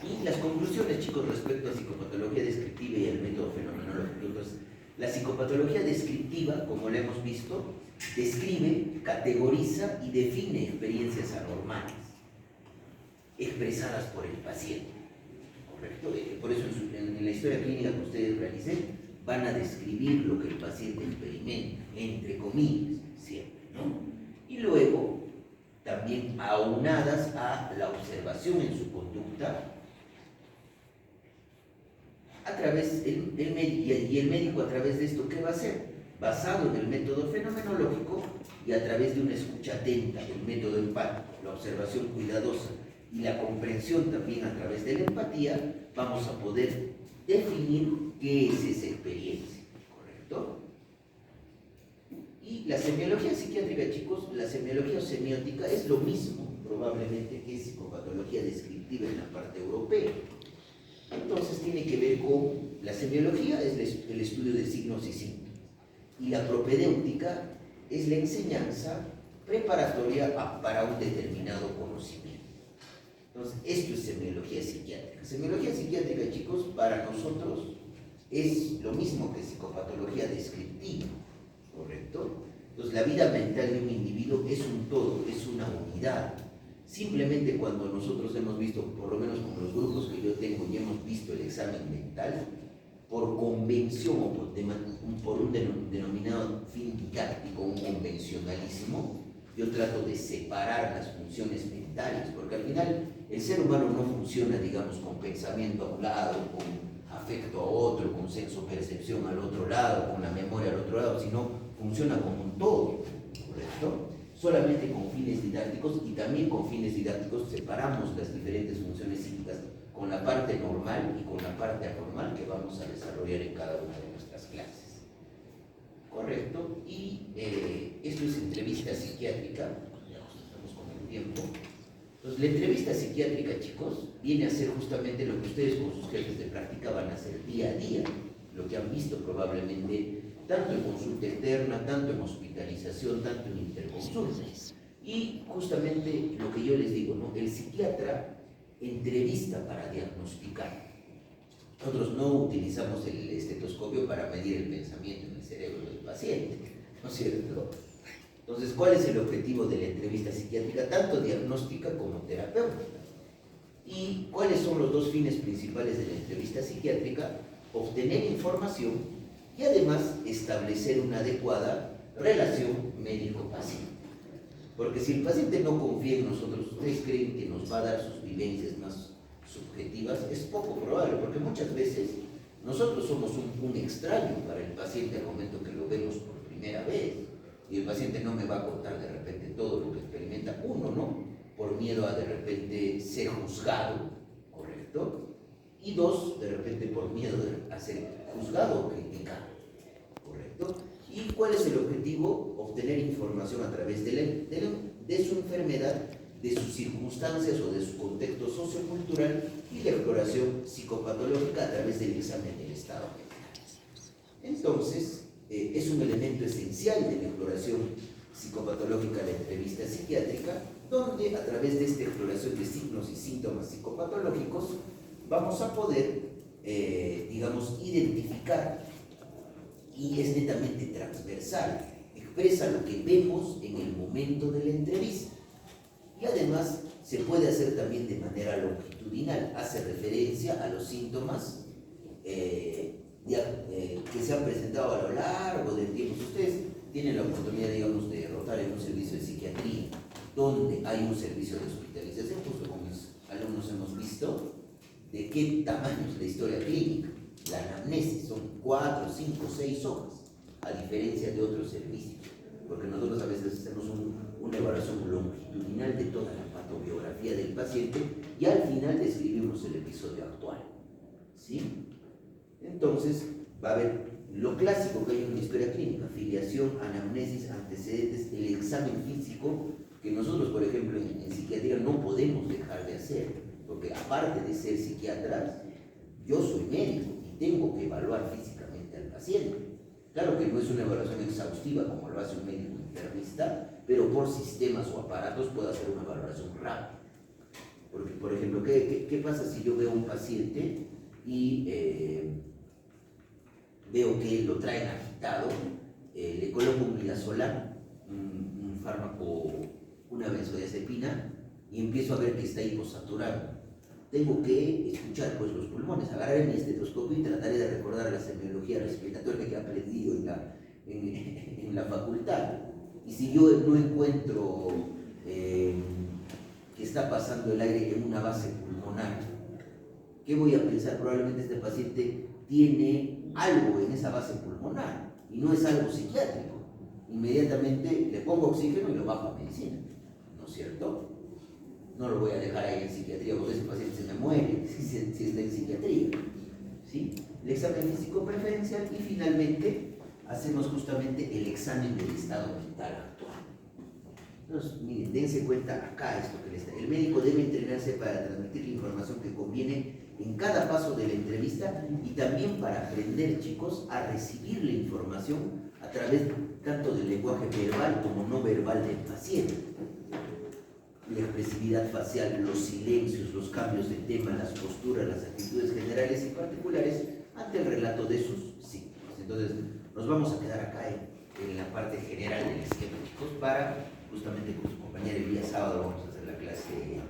Y las conclusiones, chicos, respecto a psicopatología descriptiva y al método fenomenológico. Entonces, la psicopatología descriptiva, como lo hemos visto, describe, categoriza y define experiencias anormales expresadas por el paciente. ¿Correcto? Por eso en la historia clínica que ustedes realicen, van a describir lo que el paciente experimenta, entre comillas, siempre, ¿no? Y luego, también aunadas a la observación en su conducta, a través y el médico a través de esto, ¿qué va a hacer? Basado en el método fenomenológico y a través de una escucha atenta, el método empático, la observación cuidadosa y la comprensión también a través de la empatía, vamos a poder definir qué es esa experiencia, ¿correcto? Y la semiología psiquiátrica, chicos, la semiología semiótica es lo mismo, probablemente, que psicopatología descriptiva en la parte europea. Entonces tiene que ver con, la semiología es el estudio de signos y síntomas, y la propedéutica es la enseñanza preparatoria para un determinado conocimiento. Entonces, esto es semiología psiquiátrica. Semiología psiquiátrica, chicos, para nosotros es lo mismo que psicopatología descriptiva, ¿correcto? Entonces, la vida mental de un individuo es un todo, es una unidad. Simplemente cuando nosotros hemos visto, por lo menos con los grupos que yo tengo, y hemos visto el examen mental, por convención o por un denominado fin didáctico, un convencionalismo, yo trato de separar las funciones mentales, porque al final el ser humano no funciona, digamos, con pensamiento a un lado, con afecto a otro, con senso-percepción al otro lado, con la memoria al otro lado, sino funciona como un todo, ¿correcto? Solamente con fines didácticos, y también con fines didácticos separamos las diferentes funciones psíquicas con la parte normal y con la parte anormal que vamos a desarrollar en cada una de nuestras clases. ¿Correcto? Y esto es entrevista psiquiátrica, ya estamos con el tiempo. Entonces, la entrevista psiquiátrica, chicos, viene a ser justamente lo que ustedes con sus jefes de práctica van a hacer día a día, lo que han visto probablemente tanto en consulta externa, tanto en hospitalización, tanto en interconsultas. Y justamente lo que yo les digo, ¿no? El psiquiatra entrevista para diagnosticar. Nosotros no utilizamos el estetoscopio para medir el pensamiento en el cerebro del paciente, ¿no es cierto? Entonces, ¿cuál es el objetivo de la entrevista psiquiátrica? Tanto diagnóstica como terapéutica. ¿Y cuáles son los dos fines principales de la entrevista psiquiátrica? Obtener información y además establecer una adecuada relación médico-paciente. Porque si el paciente no confía en nosotros, ¿ustedes creen que nos va a dar sus vivencias más subjetivas? Es poco probable, porque muchas veces nosotros somos un extraño para el paciente al momento que lo vemos por primera vez. Y el paciente no me va a contar de repente todo lo que experimenta. Uno, ¿no? Por miedo a de repente ser juzgado, ¿correcto? Y dos, de repente por miedo a ser juzgado o criticado, ¿correcto? ¿Y cuál es el objetivo? Obtener información a través de su enfermedad, de sus circunstancias o de su contexto sociocultural, y la exploración psicopatológica a través del examen del estado mental. Entonces, es un elemento esencial de la exploración psicopatológica, la entrevista psiquiátrica, donde a través de esta exploración de signos y síntomas psicopatológicos vamos a poder, digamos, identificar, y es netamente transversal, expresa lo que vemos en el momento de la entrevista. Y además se puede hacer también de manera longitudinal, hace referencia a los síntomas que se han presentado a lo largo del tiempo. Si ustedes tienen la oportunidad, digamos, de rotar en un servicio de psiquiatría, donde hay un servicio de hospitalización, justo con mis alumnos hemos visto de qué tamaño es la historia clínica. La anamnesis son 4, 5, 6 hojas, a diferencia de otros servicios, porque nosotros a veces hacemos una evaluación longitudinal de toda la patobiografía del paciente y al final describimos el episodio actual, ¿sí? Entonces, va a haber lo clásico que hay en una historia clínica: filiación, anamnesis, antecedentes, el examen físico, que nosotros, por ejemplo, en psiquiatría no podemos dejar de hacer, porque aparte de ser psiquiatras, yo soy médico y tengo que evaluar físicamente al paciente. Claro que no es una evaluación exhaustiva como lo hace un médico internista, pero por sistemas o aparatos puedo hacer una valoración rápida. Porque, por ejemplo, ¿qué pasa si yo veo a un paciente y veo que lo traen agitado, le coloco un midazolam, un fármaco, una benzodiazepina, y empiezo a ver que está hiposaturado? Tengo que escuchar pues los pulmones, agarrar mi estetoscopio y trataré de recordar la semiología respiratoria que he aprendido en la facultad. Y si yo no encuentro que está pasando el aire en una base pulmonar, ¿qué voy a pensar? Probablemente este paciente tiene algo en esa base pulmonar y no es algo psiquiátrico. Inmediatamente le pongo oxígeno y lo bajo a medicina, ¿no es cierto? No lo voy a dejar ahí en psiquiatría porque ese paciente se me muere si está en psiquiatría, ¿sí? El examen físico preferencial y finalmente hacemos justamente el examen del estado mental actual. Entonces, miren, dense cuenta acá esto que les está. El médico debe entrenarse para transmitir la información que conviene en cada paso de la entrevista y también para aprender, chicos, a recibir la información a través tanto del lenguaje verbal como no verbal del paciente. La expresividad facial, los silencios, los cambios de tema, las posturas, las actitudes generales y particulares ante el relato de sus síntomas. Entonces, nos vamos a quedar acá en la parte general del esquema, chicos, para justamente con su compañera el día sábado vamos a hacer la clase